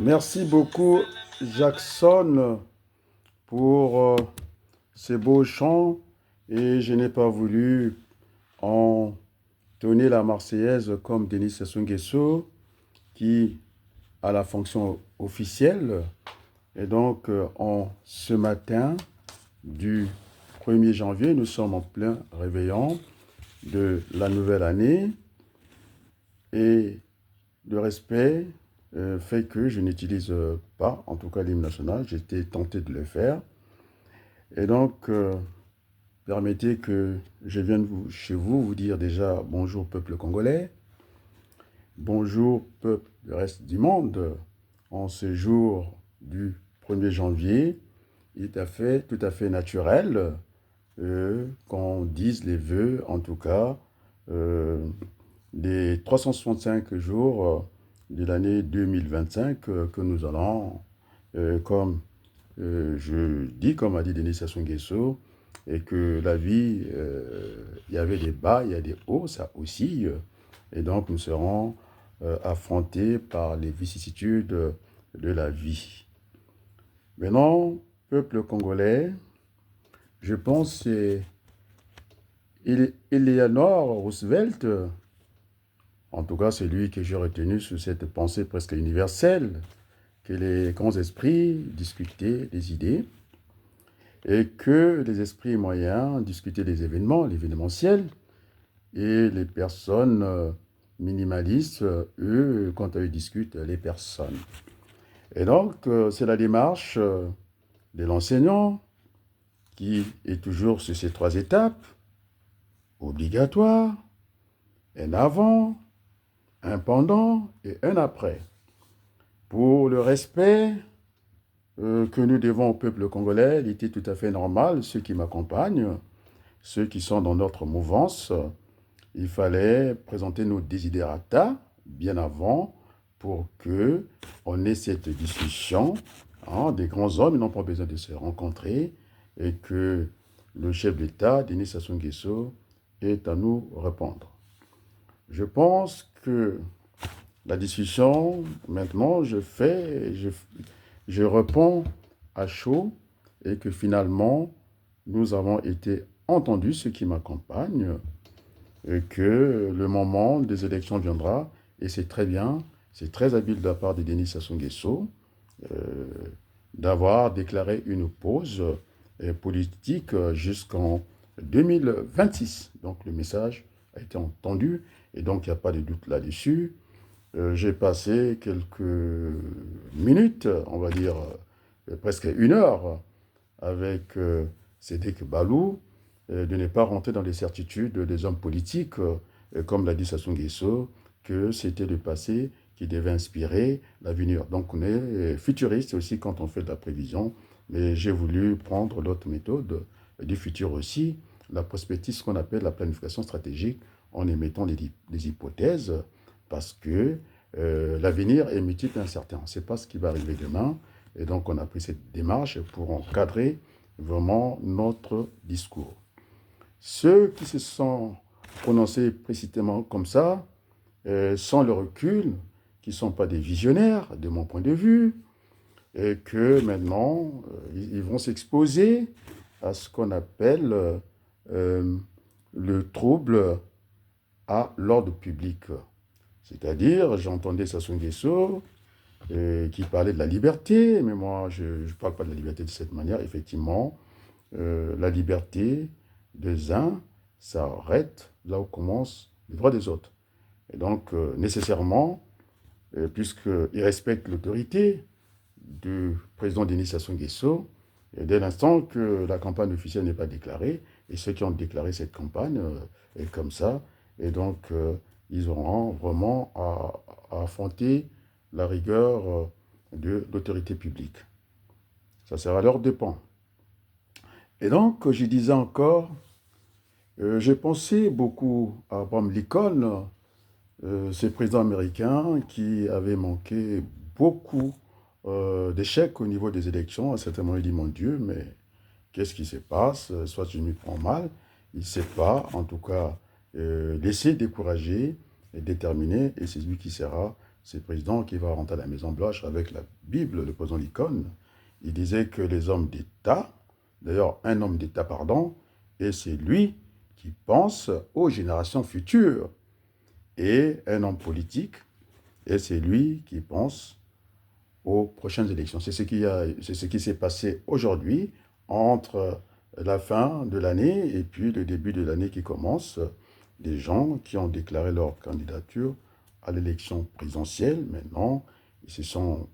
Merci beaucoup, Jackson, pour ces beaux chants. Et je n'ai pas voulu entonner la Marseillaise comme Denis Sassou Nguesso, qui a la fonction officielle. Et donc, ce matin du 1er janvier, nous sommes en plein réveillon de la nouvelle année. Et le respect fait que je n'utilise pas, en tout cas l'hymne national. J'étais tenté de le faire. Et donc, permettez que je vienne chez vous vous dire déjà bonjour peuple congolais, bonjour peuple du reste du monde, en ce jour du 1er janvier. Il est tout à fait naturel qu'on dise les vœux, en tout cas, euh, des 365 jours de l'année 2025 que nous allons, comme je dis, comme a dit Denis Sassou Nguesso, et que la vie, il y avait des bas, il y a des hauts, ça aussi, et donc nous serons affrontés par les vicissitudes de la vie. Maintenant, peuple congolais, je pense que Eleanor Roosevelt, en tout cas celui que j'ai retenu sous cette pensée presque universelle, que les grands esprits discutaient des idées, et que les esprits moyens discutaient des événements, l'événementiel, et les personnes minimalistes, eux, quant à eux, discutent les personnes. Et donc, c'est la démarche de l'enseignant qui est toujours sur ces trois étapes, obligatoire, un avant, un pendant et un après. Pour le respect que nous devons au peuple congolais, il était tout à fait normal, ceux qui m'accompagnent, ceux qui sont dans notre mouvance, il fallait présenter nos desiderata bien avant pour que on ait cette discussion. Hein, des grands hommes n'ont pas besoin de se rencontrer et que le chef d'État, Denis Sassou Nguesso, est à nous répondre. Je pense que la discussion, maintenant, je réponds à chaud et que finalement, nous avons été entendus, ceux qui m'accompagnent, et que le moment des élections viendra, et c'est très bien, c'est très habile de la part de Denis Sassou Nguesso euh, d'avoir déclaré une pause politique jusqu'en 2026. Donc le message a été entendu, et donc il n'y a pas de doute là-dessus. J'ai passé quelques minutes, on va dire presque une heure, avec Sédek Balou, de ne pas rentrer dans les certitudes des hommes politiques, comme l'a dit Sassou Nguesso, que c'était le passé qui devait inspirer l'avenir. Donc on est futuriste aussi quand on fait de la prévision, mais j'ai voulu prendre l'autre méthode du futur aussi, la prospective, ce qu'on appelle la planification stratégique, en émettant des hypothèses, parce que l'avenir est multiple et incertain. On ne sait pas ce qui va arriver demain, et donc on a pris cette démarche pour encadrer vraiment notre discours. Ceux qui se sont prononcés précisément comme ça, sans le recul, qui ne sont pas des visionnaires, de mon point de vue, et que maintenant, ils vont s'exposer à ce qu'on appelle euh, le trouble à l'ordre public. C'est-à-dire, j'entendais Sassou Nguesso qui parlait de la liberté, mais moi, je ne parle pas de la liberté de cette manière. Effectivement, la liberté des uns s'arrête là où commence le droit des autres. Et donc, nécessairement, puisqu'il respecte l'autorité du président Denis Sassou Nguesso, et dès l'instant que la campagne officielle n'est pas déclarée, et ceux qui ont déclaré cette campagne est comme ça, et donc ils auront vraiment à affronter la rigueur de l'autorité publique. Ça sera à leur dépens. Et donc, je disais encore, j'ai pensé beaucoup à Abraham Lincoln, ce président américain qui avait manqué beaucoup d'échecs au niveau des élections. À un certain moment, il dit, mon Dieu, mais qu'est-ce qui se passe? Soit je m'y prends mal, il ne sait pas, en tout cas, laisser décourager et déterminer, et c'est lui qui sera c'est le président qui va rentrer à la Maison-Blanche avec la Bible, le président Lincoln. Il disait que les hommes d'État, d'ailleurs un homme d'État, pardon, et c'est lui qui pense aux générations futures. Et un homme politique, et c'est lui qui pense aux prochaines élections. C'est ce qui s'est passé aujourd'hui entre la fin de l'année et puis le début de l'année qui commence. Des gens qui ont déclaré leur candidature à l'élection présidentielle. Maintenant, ils sont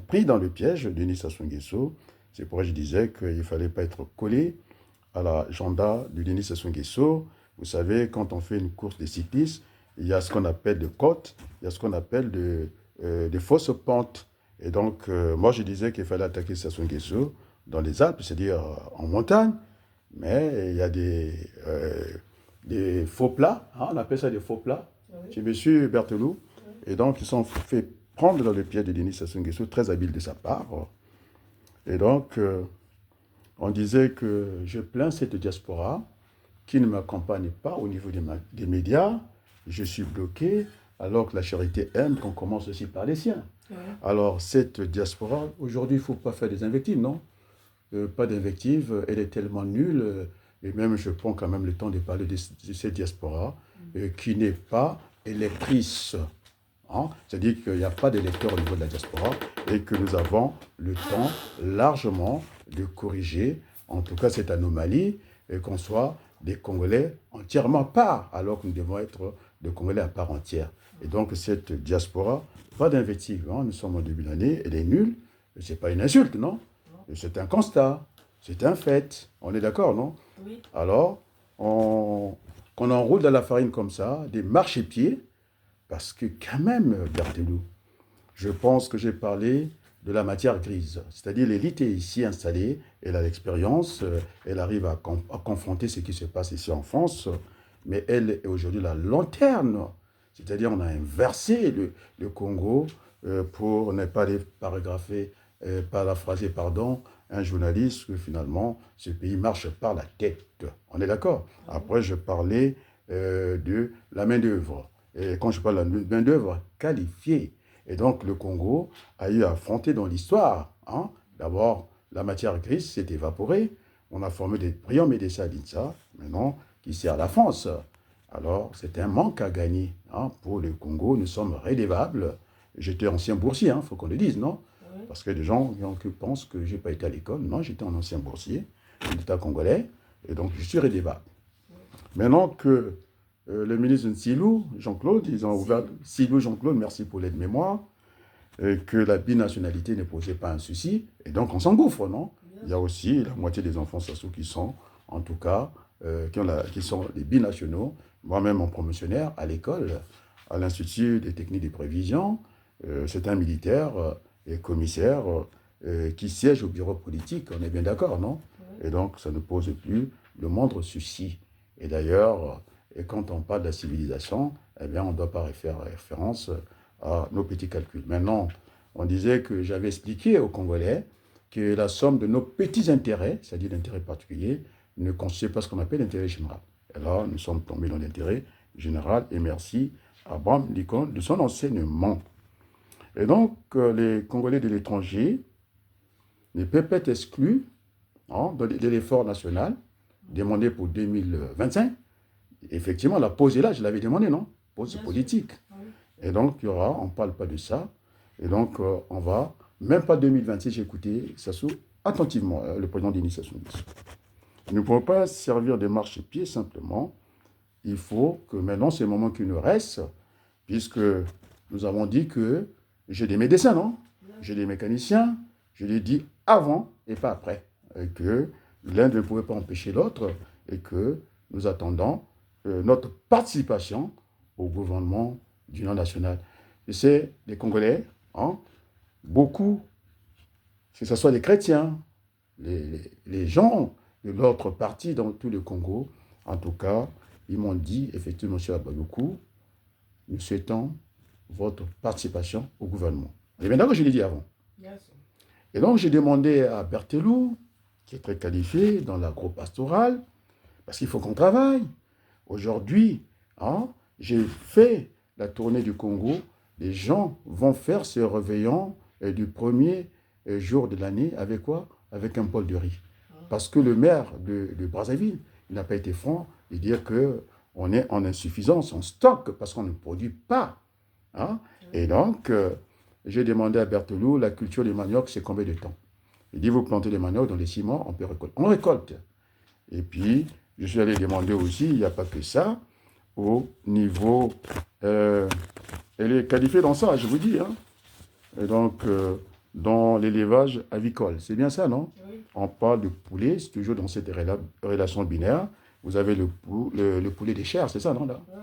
pris dans le piège de Denis Sassou Nguesso. C'est pourquoi je disais qu'il ne fallait pas être collé à l'agenda de Denis Sassou Nguesso. Vous savez, quand on fait une course de cyclistes, il y a ce qu'on appelle des côtes, il y a ce qu'on appelle des fausses pentes. Et donc, moi, je disais qu'il fallait attaquer Sassou Nguesso dans les Alpes, c'est-à-dire en montagne. Mais il y a des faux plats, hein, on appelle ça des faux plats, chez M. Berthelot. Et donc, ils sont fait prendre dans le pied de Denis Sassou Nguesso, très habile de sa part. Et donc, on disait que je plains cette diaspora qui ne m'accompagne pas au niveau des médias. Je suis bloqué, alors que la charité aime qu'on commence aussi par les siens. Ouais. Alors, cette diaspora, aujourd'hui, il ne faut pas faire des invectives, non? Pas d'invectives, elle est tellement nulle. Et même, je prends quand même le temps de parler de cette diaspora qui n'est pas électrice. Hein? C'est-à-dire qu'il n'y a pas d'électeurs au niveau de la diaspora et que nous avons le temps largement de corriger, en tout cas cette anomalie, et qu'on soit des Congolais entièrement à part, alors que nous devons être des Congolais à part entière. Et donc cette diaspora, pas d'invective, hein? Nous sommes au début de l'année, elle est nulle, ce n'est pas une insulte, non? C'est un constat, c'est un fait, on est d'accord, non? Oui. Alors, qu'on enroule dans la farine comme ça, des marchepieds, parce que quand même, Berthelot, je pense que j'ai parlé de la matière grise. C'est-à-dire l'élite est ici installée, elle a l'expérience, elle arrive à confronter ce qui se passe ici en France, mais elle est aujourd'hui la lanterne. C'est-à-dire on a inversé le Congo pour ne pas les paraphraser, un journaliste que finalement ce pays marche par la tête. On est d'accord? Après, je parlais de la main-d'œuvre. Et quand je parle de la main-d'œuvre qualifiée, et donc le Congo a eu à affronter dans l'histoire. Hein? D'abord, la matière grise s'est évaporée. On a formé des brillants médecins à l'INSA, maintenant, qui sert la France. Alors, c'est un manque à gagner. Hein? Pour le Congo, nous sommes rédevables. J'étais ancien boursier, il faut qu'on le dise, non? Oui. Parce que des gens qui pensent que je n'ai pas été à l'école. Non, j'étais un ancien boursier de l'État congolais, et donc je suis rédevable. Oui. Maintenant que le ministre Nsilou, Jean-Claude, ils ont ouvert, Nsilou Jean-Claude, merci pour l'aide-mémoire, que la binationalité ne posait pas un souci, et donc on s'engouffre, non? Il y a aussi la moitié des enfants Sassou qui sont, en tout cas, qui sont des binationaux. Moi-même, mon promotionnaire à l'école, à l'Institut des techniques de prévision, c'est un militaire et commissaire qui siège au bureau politique, on est bien d'accord, non? Et donc, ça ne pose plus le moindre souci. Et d'ailleurs, et quand on parle de la civilisation, eh bien, on ne doit pas faire référence à nos petits calculs. Maintenant, on disait que j'avais expliqué aux Congolais que la somme de nos petits intérêts, c'est-à-dire d'intérêts particuliers, ne constitue pas ce qu'on appelle l'intérêt général. Et là, nous sommes tombés dans l'intérêt général, et merci à Abraham Lincoln de son enseignement. Et donc, les Congolais de l'étranger ne peuvent pas être exclus de l'effort national demandé pour 2025. Effectivement, la pause est là, je l'avais demandé, non? Pause politique. Oui. Et donc, il y aura, on ne parle pas de ça. Et donc, on va, même pas 2026, j'ai écouté Sassou attentivement, le président Denis Sassou Nguesso. Nous ne pouvons pas servir de marchepied simplement. Il faut que maintenant, c'est le moment qui nous reste, puisque nous avons dit que j'ai des médecins, non? J'ai des mécaniciens, je l'ai dit avant et pas après. Et que l'un ne pouvait pas empêcher l'autre et que nous attendons notre participation au gouvernement d'union nationale. Je sais, les Congolais, beaucoup, que ce soit les chrétiens, les gens de l'autre parti dans tout le Congo, en tout cas, ils m'ont dit, effectivement, M. Abaloukou, nous souhaitons votre participation au gouvernement. Et bien d'accord, je l'ai dit avant. Yes. Et donc, j'ai demandé à Berthelot, qui est très qualifié dans l'agro-pastoral, parce qu'il faut qu'on travaille. Aujourd'hui, j'ai fait la tournée du Congo les gens vont faire ce réveillon du premier jour de l'année avec quoi? Avec un bol de riz. Parce que le maire de Brazzaville, il n'a pas été franc de dire qu'on est en insuffisance, on stocke parce qu'on ne produit pas. Hein? Et donc, j'ai demandé à Berthelot, la culture du manioc, c'est combien de temps? Il dit, vous plantez les maniocs dans les 6 mois, on peut récolter. On récolte. Et puis, je suis allé demander aussi, il n'y a pas que ça, au niveau... elle est qualifiée dans ça, je vous dis. Hein. Et donc, dans l'élevage avicole. C'est bien ça, non? Oui. On parle de poulet, c'est toujours dans cette relation binaire. Vous avez le poulet des chairs, c'est ça, non? Là? Oui.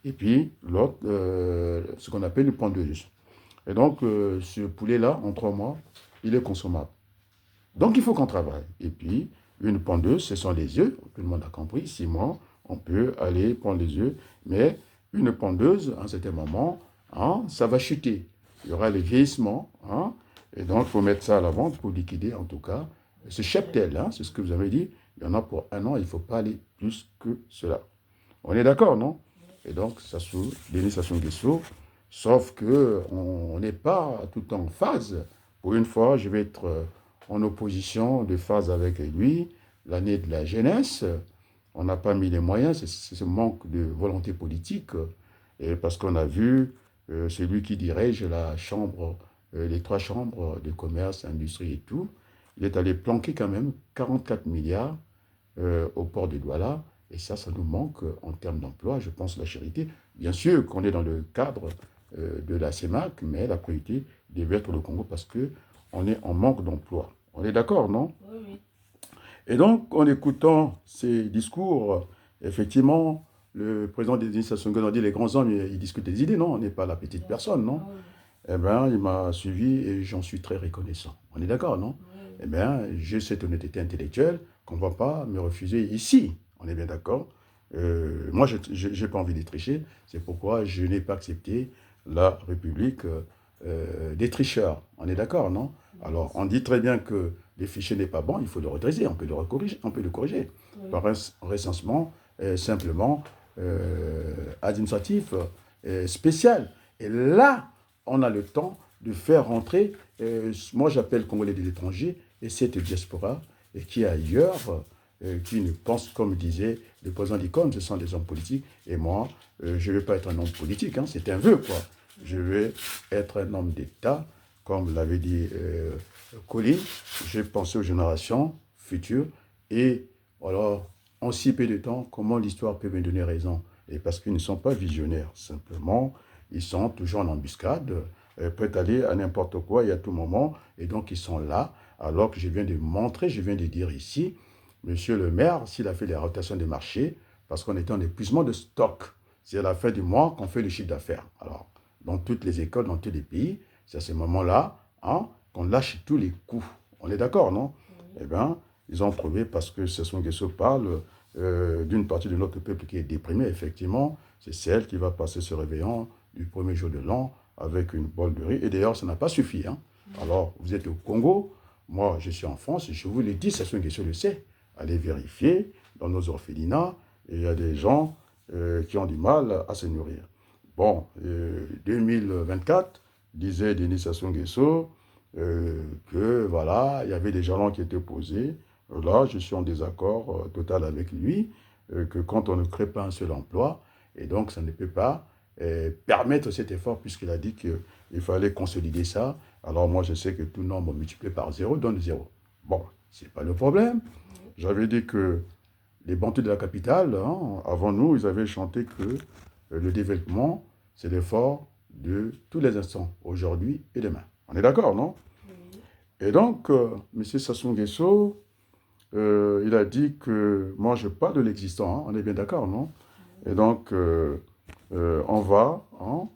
Et puis, l'autre, ce qu'on appelle le pondeuse. Et donc, ce poulet-là, en 3 mois, il est consommable. Donc, il faut qu'on travaille. Et puis, une pondeuse, ce sont les œufs. Tout le monde a compris. 6 mois, on peut aller prendre les œufs. Mais une pondeuse, à un certain moment, hein, ça va chuter. Il y aura le vieillissement. Hein, et donc, il faut mettre ça à la vente pour liquider, en tout cas, ce cheptel. Hein, c'est ce que vous avez dit. Il y en a pour 1 an. Il ne faut pas aller plus que cela. On est d'accord, non? Et donc, Denis Sassou Nguesso, sauf qu'on n'est pas tout le temps en phase. Pour une fois, je vais être en opposition de phase avec lui. L'année de la jeunesse, on n'a pas mis les moyens, c'est ce manque de volonté politique. Et parce qu'on a vu celui qui dirige la chambre, les 3 chambres de commerce, industrie et tout, il est allé planquer quand même 44 milliards au port de Douala. Et ça nous manque en termes d'emploi, je pense, la charité. Bien sûr qu'on est dans le cadre de la CEMAC, mais la priorité devait être le Congo parce qu'on est en manque d'emploi. On est d'accord, non? Oui, oui. Et donc, en écoutant ces discours, effectivement, le président Denis Sassou Nguesso a dit les grands hommes, ils discutent des idées, non? On n'est pas la petite personne, non? Oui. Eh bien, il m'a suivi et j'en suis très reconnaissant. On est d'accord, non? Oui. Eh bien, j'ai cette honnêteté intellectuelle qu'on ne va pas me refuser ici. On est bien d'accord. Moi, je n'ai pas envie de tricher. C'est pourquoi je n'ai pas accepté la République des tricheurs. On est d'accord, non? Alors, on dit très bien que le fichier n'est pas bon, il faut le redresser, on peut le corriger. Oui. Par un recensement simplement administratif spécial. Et là, on a le temps de faire rentrer, moi j'appelle Congolais de l'étranger, et cette diaspora qui est ailleurs, qui ne pense, comme disait le président d'ICOM, ce sont des hommes politiques, et moi, je ne vais pas être un homme politique, hein, c'est un vœu, quoi. Je vais être un homme d'État, comme l'avait dit Colin, j'ai pensé aux générations futures, et alors, en si peu de temps, comment l'histoire peut me donner raison? Et parce qu'ils ne sont pas visionnaires, simplement, ils sont toujours en embuscade, prêts à aller à n'importe quoi et à tout moment, et donc ils sont là, alors que je viens de montrer, je viens de dire ici, Monsieur le maire, s'il a fait les rotations des marchés, parce qu'on était en épuisement de stock, c'est à la fin du mois qu'on fait le chiffre d'affaires. Alors, dans toutes les écoles, dans tous les pays, c'est à ce moment-là hein, qu'on lâche tous les coups. On est d'accord, non? Oui. Eh bien, ils ont trouvé, parce que Sassou Nguesso parle d'une partie de notre peuple qui est déprimée, effectivement, c'est celle qui va passer ce réveillon du premier jour de l'an avec une bolle de riz. Et d'ailleurs, ça n'a pas suffi. Hein. Alors, vous êtes au Congo, moi, je suis en France, et je vous l'ai dit, Sassou Nguesso le sait. Allez vérifier dans nos orphelinats, et il y a des gens qui ont du mal à se nourrir. Bon, 2024, disait Denis Sassou Nguesso, que voilà, il y avait des jalons qui étaient posés. Là, je suis en désaccord total avec lui, que quand on ne crée pas un seul emploi, et donc ça ne peut pas permettre cet effort, puisqu'il a dit qu'il fallait consolider ça. Alors moi, je sais que tout nombre multiplié par 0 donne 0. Bon, ce n'est pas le problème. J'avais dit que les Bantous de la capitale, hein, avant nous, ils avaient chanté que le développement, c'est l'effort de tous les instants, aujourd'hui et demain. On est d'accord, non? Oui. Et donc, M. Sassou Nguesso, il a dit que moi, je parle de l'existant, hein, on est bien d'accord, non? Oui. Et donc, on va, hein,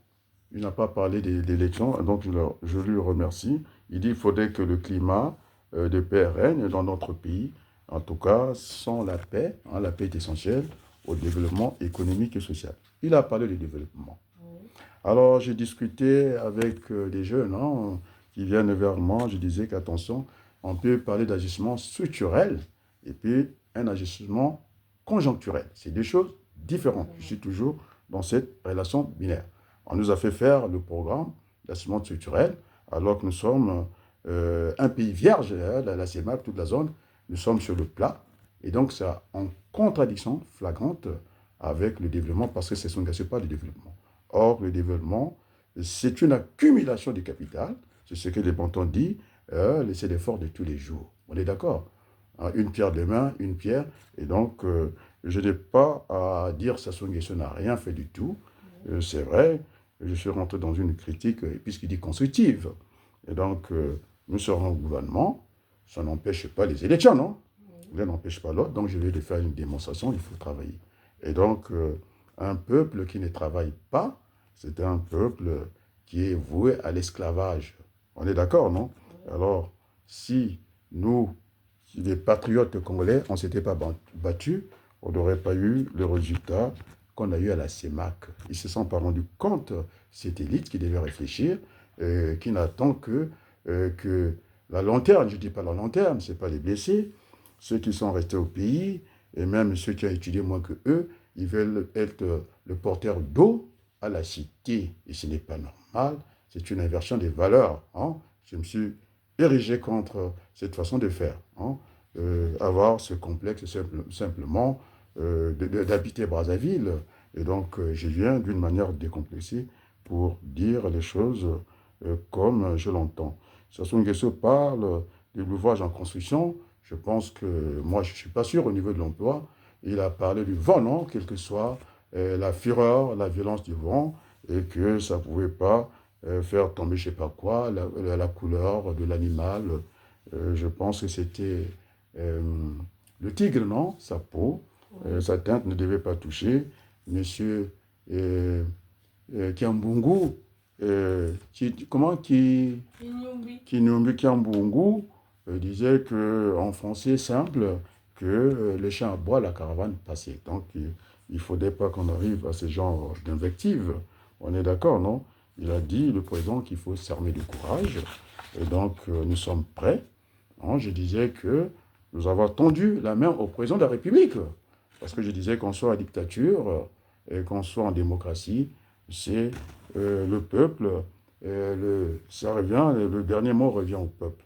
il n'a pas parlé d'élections, donc je lui remercie. Il dit qu'il faudrait que le climat de paix règne dans notre pays. En tout cas, sans la paix, hein, la paix est essentielle au développement économique et social. Il a parlé du développement. Oui. Alors, j'ai discuté avec des jeunes hein, qui viennent vers moi. Je disais qu'attention, on peut parler d'ajustement structurel et puis un ajustement conjoncturel. C'est deux choses différentes. Oui. Je suis toujours dans cette relation binaire. On nous a fait faire le programme d'ajustement structurel, alors que nous sommes un pays vierge, la CEMAC, toute la zone, nous sommes sur le plat. Et donc, c'est en contradiction flagrante avec le développement, parce que ce n'est pas le développement. Or, le développement, c'est une accumulation du capital, c'est ce que les Bantons disent, c'est l'effort de tous les jours. On est d'accord? Une pierre de main, une pierre. Et donc, je n'ai pas à dire que Sassou Nguesso n'a rien fait du tout. C'est vrai, je suis rentré dans une critique, puisqu'il dit constructive. Et donc, nous serons au gouvernement, ça n'empêche pas les élections, non? L'un n'empêche pas l'autre, donc je vais lui faire une démonstration, il faut travailler. Et donc, un peuple qui ne travaille pas, c'est un peuple qui est voué à l'esclavage. On est d'accord, non? Alors, si nous, si les patriotes congolais, on ne s'était pas battus, on n'aurait pas eu le résultat qu'on a eu à la CEMAC. Ils ne se sont pas rendus compte, cette élite qui devait réfléchir, qui n'attend que la lanterne. Je ne dis pas la lanterne, ce n'est pas les blessés. Ceux qui sont restés au pays, et même ceux qui ont étudié moins que eux, ils veulent être le porteur d'eau à la cité. Et ce n'est pas normal. C'est une inversion des valeurs. Hein. Je me suis érigé contre cette façon de faire. Hein. Avoir ce complexe simplement d'habiter Brazzaville. Et donc, je viens d'une manière décomplexée pour dire les choses comme je l'entends. Sassou Nguesso parle de l'ouvrage en construction. Je pense que, moi, je ne suis pas sûr au niveau de l'emploi. Il a parlé du vent, non? Quelle que soit la fureur, la violence du vent, et que ça ne pouvait pas faire tomber je ne sais pas quoi, la couleur de l'animal. Je pense que c'était le tigre, non? Sa peau, sa teinte ne devait pas toucher. Monsieur Kiambungu, Kinumbi Kiambungu disait qu'en français simple, que les champs à bois, la caravane passait. Donc, il ne faudrait pas qu'on arrive à ce genre d'invective. On est d'accord, non? Il a dit, le président, qu'il faut s'armer de courage. Et donc, nous sommes prêts. Hein, je disais que nous avons tendu la main au président de la République. Parce que je disais qu'on soit en dictature et qu'on soit en démocratie, c'est le peuple. Ça revient, le dernier mot revient au peuple.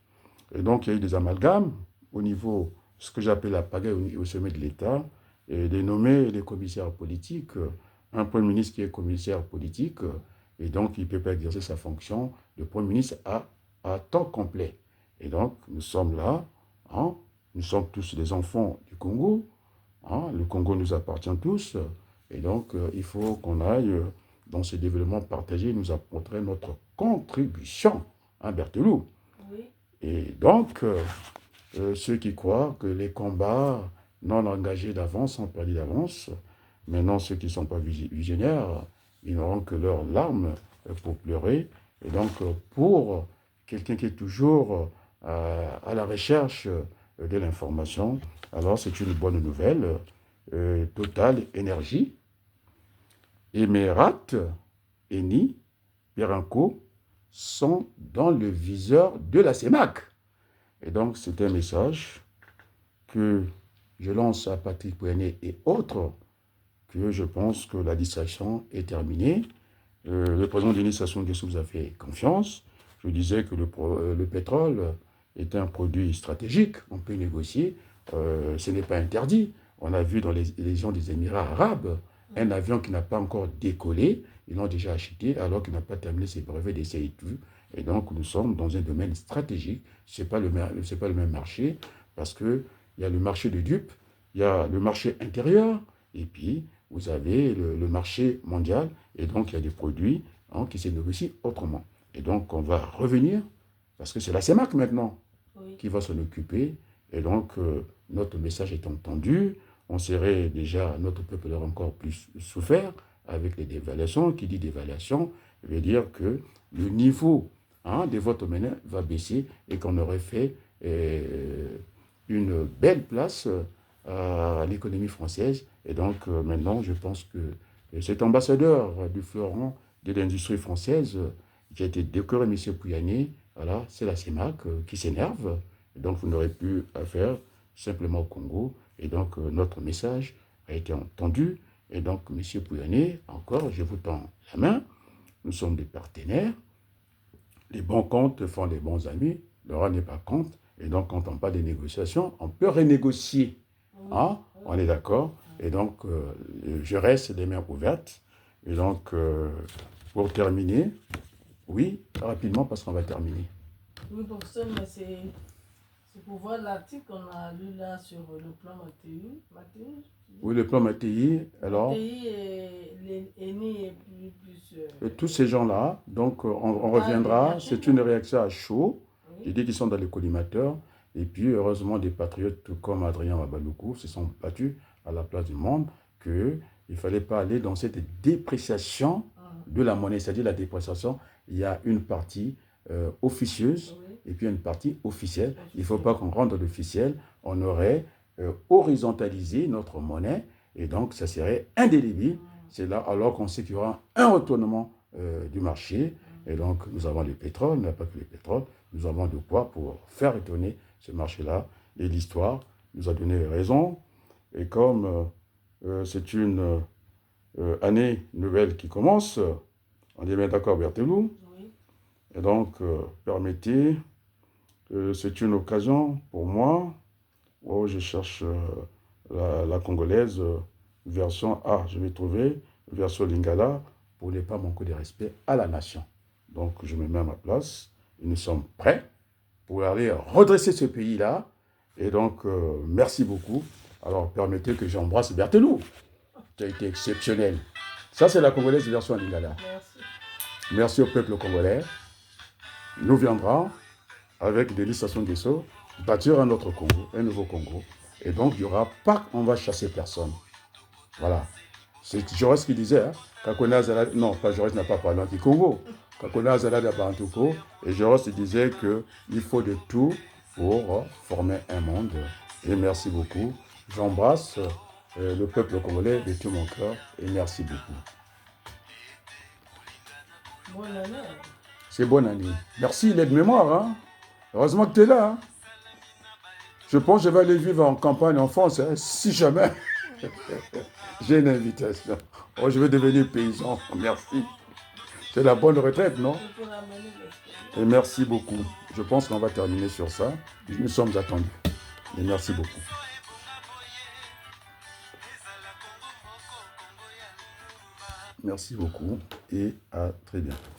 Et donc, il y a eu des amalgames au niveau, ce que j'appelle la pagaille au sommet de l'État, et des nommés des commissaires politiques, un Premier ministre qui est commissaire politique, et donc il ne peut pas exercer sa fonction de Premier ministre à temps complet. Et donc, nous sommes là, hein, nous sommes tous des enfants du Congo, hein, le Congo nous appartient tous, et donc il faut qu'on aille dans ce développement partagé, nous apporter notre contribution, hein, Berthelou. Oui. Et donc, ceux qui croient que les combats non engagés d'avance sont perdus d'avance, maintenant ceux qui ne sont pas visionnaires, ils n'auront que leurs larmes pour pleurer. Et donc, pour quelqu'un qui est toujours à la recherche de l'information, alors c'est une bonne nouvelle. Total Énergie, Emerat, Eni, Perenco sont dans le viseur de la CEMAC. Et donc, c'est un message que je lance à Patrick Pouyanné et autres, que je pense que la distraction est terminée. Le président Denis Sassou Nguesso vous a fait confiance. Je disais que le pétrole est un produit stratégique, on peut négocier, ce n'est pas interdit. On a vu dans les légions des Émirats arabes, un avion qui n'a pas encore décollé, ils l'ont déjà acheté alors qu'il n'a pas terminé ses brevets d'essai et tout. Et donc, nous sommes dans un domaine stratégique. Ce n'est pas le même marché, parce qu'il y a le marché de dupes, il y a le marché intérieur, et puis vous avez le marché mondial, et donc il y a des produits qui se négocient autrement. Et donc, on va revenir, parce que c'est la CEMAC maintenant qui va s'en occuper, et donc notre message est entendu. On serait déjà, notre peuple aurait encore plus souffert avec les dévaluations. Qui dit dévaluation veut dire que le niveau des votes menés va baisser et qu'on aurait fait une belle place à l'économie française. Et donc maintenant, je pense que cet ambassadeur du fleuron de l'industrie française qui a été décoré, M. Pouyanné, voilà, c'est la CEMAC qui s'énerve. Donc vous n'aurez plus affaire simplement au Congo. Et donc notre message a été entendu. Et donc, M. Pouyanné, encore, je vous tends la main. nous sommes des partenaires. Les bons comptes font les bons amis. Le roi n'est pas compte. Et donc, quand on parle des négociations, on peut renégocier. Hein? On est d'accord? Et donc, je reste les mains ouvertes. Et donc, pour terminer, oui, rapidement, parce qu'on va terminer. Oui, professeur, mais c'est pour voir l'article qu'on a lu là sur le plan Mattei. Oui, le plan Mattei, alors... Mattei et Eni et plus... tous ces gens-là, donc on reviendra, c'est une réaction à chaud. Oui. J'ai dit qu'ils sont dans les collimateurs. Et puis, heureusement, des patriotes comme Adrien Wabaloukou se sont battus à la place du monde qu'il ne fallait pas aller dans cette dépréciation de la monnaie, c'est-à-dire la dépréciation. Il y a une partie officieuse et puis une partie officielle. Il ne faut pas qu'on rentre l'officiel. On aurait horizontalisé notre monnaie et donc ça serait indélébile. C'est là alors qu'on sait qu'il y aura un retournement du marché. Et donc, nous avons le pétrole, mais pas que le pétrole. Nous avons de quoi pour faire retourner ce marché-là. Et l'histoire nous a donné raison. Et comme c'est une année nouvelle qui commence, on est bien d'accord, Berthelou. Oui. Et donc, permettez, c'est une occasion pour moi. Oh, je cherche la congolaise version A, je vais trouver version Lingala pour ne pas manquer de respect à la nation. Donc, je me mets à ma place et nous sommes prêts pour aller redresser ce pays-là. Et donc, merci beaucoup. Alors, permettez que j'embrasse Berthelou, qui a été exceptionnel. Ça, c'est la congolaise version Lingala. Merci. Merci au peuple congolais. Nous viendrons avec des Sassou Nguesso bâtir un autre Congo, un nouveau Congo. Et donc, il n'y aura pas qu'on va chasser personne. Voilà. C'est Jaurès qui disait, hein, non, pas Jaurès n'a pas parlé anti-Congo. Kakona Zala d'Abantuko, et Jaurès disait qu'il faut de tout pour former un monde. Et merci beaucoup. J'embrasse le peuple congolais de tout mon cœur et merci beaucoup. Bonne année. C'est bonne année. Merci, l'aide-mémoire. Hein. Heureusement que tu es là. Hein. Je pense que je vais aller vivre en campagne en France, hein, si jamais j'ai une invitation. Oh, je vais devenir paysan. Merci. C'est la bonne retraite, non? Et merci beaucoup. Je pense qu'on va terminer sur ça. Nous sommes attendus. Et merci beaucoup. Merci beaucoup et à très bientôt.